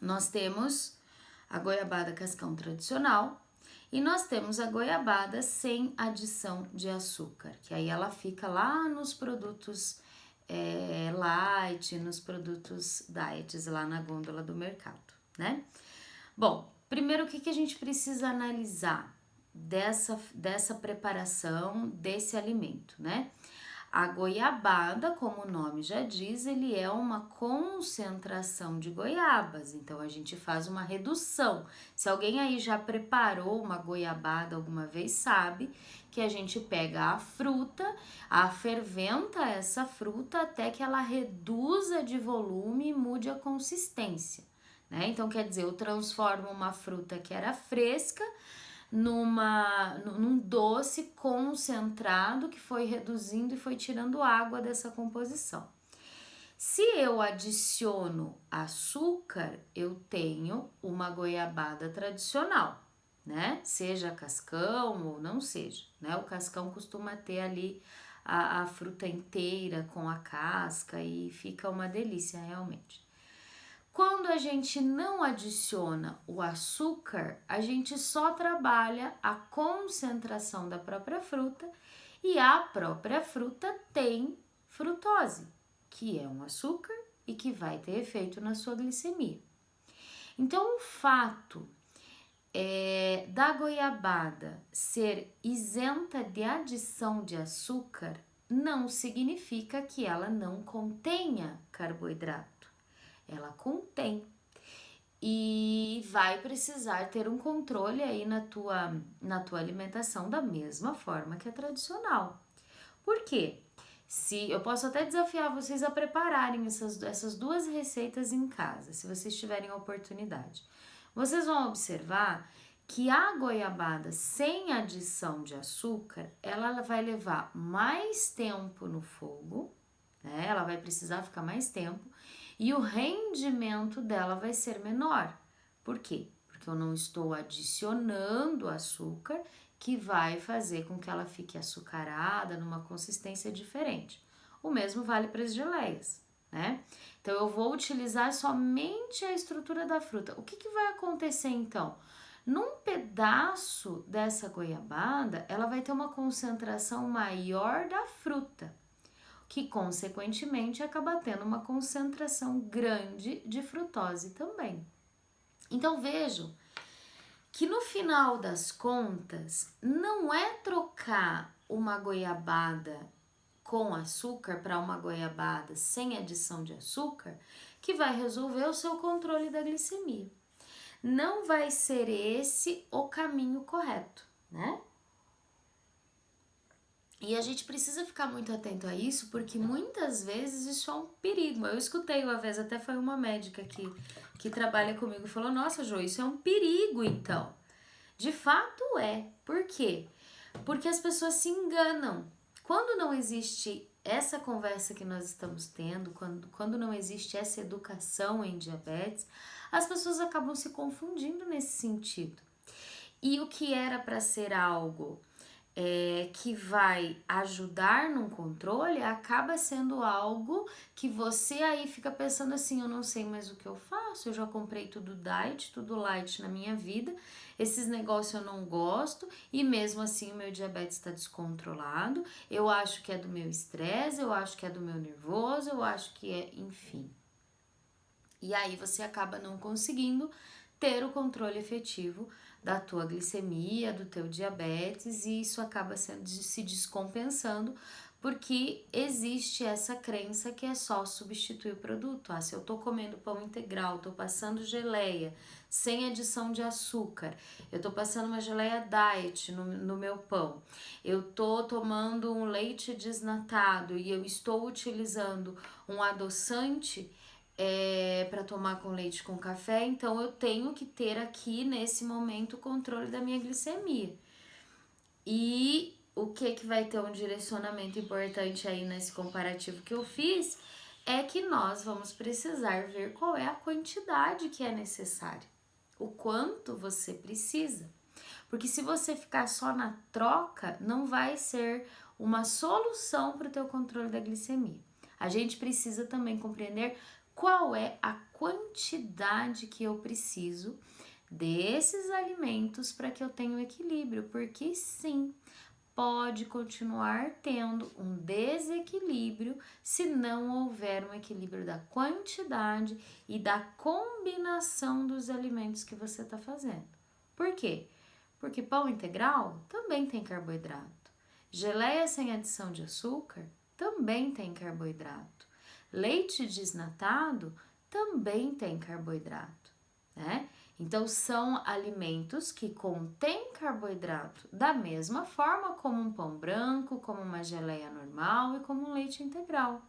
Nós temos a goiabada cascão tradicional e nós temos a goiabada sem adição de açúcar, que aí ela fica lá nos produtos light, nos produtos diets lá na gôndola do mercado, né? Bom, primeiro o que a gente precisa analisar dessa preparação desse alimento, né? A goiabada, como o nome já diz, ele é uma concentração de goiabas, então a gente faz uma redução. Se alguém aí já preparou uma goiabada alguma vez, sabe que a gente pega a fruta, ferventa essa fruta até que ela reduza de volume e mude a consistência, né? Então quer dizer, eu transformo uma fruta que era fresca num doce concentrado que foi reduzindo e foi tirando água dessa composição. Se eu adiciono açúcar, eu tenho uma goiabada tradicional, né? Seja cascão ou não seja, né? O cascão costuma ter ali a fruta inteira com a casca e fica uma delícia realmente. Quando a gente não adiciona o açúcar, a gente só trabalha a concentração da própria fruta e a própria fruta tem frutose, que é um açúcar e que vai ter efeito na sua glicemia. Então, o fato da goiabada ser isenta de adição de açúcar não significa que ela não contenha carboidrato. Ela contém e vai precisar ter um controle aí na tua alimentação da mesma forma que a tradicional. Por quê? Se eu posso até desafiar vocês a prepararem essas duas receitas em casa, se vocês tiverem a oportunidade. Vocês vão observar que a goiabada sem adição de açúcar, ela vai levar mais tempo no fogo, né? Ela vai precisar ficar mais tempo e o rendimento dela vai ser menor. Por quê? Porque eu não estou adicionando açúcar que vai fazer com que ela fique açucarada numa consistência diferente. O mesmo vale para as geleias, né? Então eu vou utilizar somente a estrutura da fruta. O que vai acontecer então? Num pedaço dessa goiabada, ela vai ter uma concentração maior da fruta, que consequentemente acaba tendo uma concentração grande de frutose também. Então vejam que no final das contas não é trocar uma goiabada com açúcar para uma goiabada sem adição de açúcar que vai resolver o seu controle da glicemia. Não vai ser esse o caminho correto, né? E a gente precisa ficar muito atento a isso, porque muitas vezes isso é um perigo. Eu escutei uma vez, até foi uma médica que trabalha comigo, falou, nossa, Jo, isso é um perigo então. De fato é. Por quê? Porque as pessoas se enganam. Quando não existe essa conversa que nós estamos tendo, quando não existe essa educação em diabetes, as pessoas acabam se confundindo nesse sentido. E o que era para ser algo que vai ajudar num controle, acaba sendo algo que você aí fica pensando assim, eu não sei mais o que eu faço, eu já comprei tudo diet, tudo light na minha vida, esses negócios eu não gosto e mesmo assim o meu diabetes está descontrolado, eu acho que é do meu estresse, eu acho que é do meu nervoso, eu acho que é, enfim. E aí você acaba não conseguindo ter o controle efetivo da tua glicemia, do teu diabetes, e isso acaba se descompensando porque existe essa crença que é só substituir o produto. Ah, se eu tô comendo pão integral, tô passando geleia sem adição de açúcar, eu tô passando uma geleia diet no meu pão, eu tô tomando um leite desnatado e eu estou utilizando um adoçante para tomar com leite com café, então eu tenho que ter aqui nesse momento o controle da minha glicemia. E o que vai ter um direcionamento importante aí nesse comparativo que eu fiz é que nós vamos precisar ver qual é a quantidade que é necessária, o quanto você precisa. Porque se você ficar só na troca, não vai ser uma solução para o teu controle da glicemia. A gente precisa também compreender qual é a quantidade que eu preciso desses alimentos para que eu tenha um equilíbrio, porque sim, pode continuar tendo um desequilíbrio se não houver um equilíbrio da quantidade e da combinação dos alimentos que você está fazendo. Por quê? Porque pão integral também tem carboidrato. Geleia sem adição de açúcar também tem carboidrato. Leite desnatado também tem carboidrato, né? Então, são alimentos que contêm carboidrato da mesma forma como um pão branco, como uma geleia normal e como um leite integral.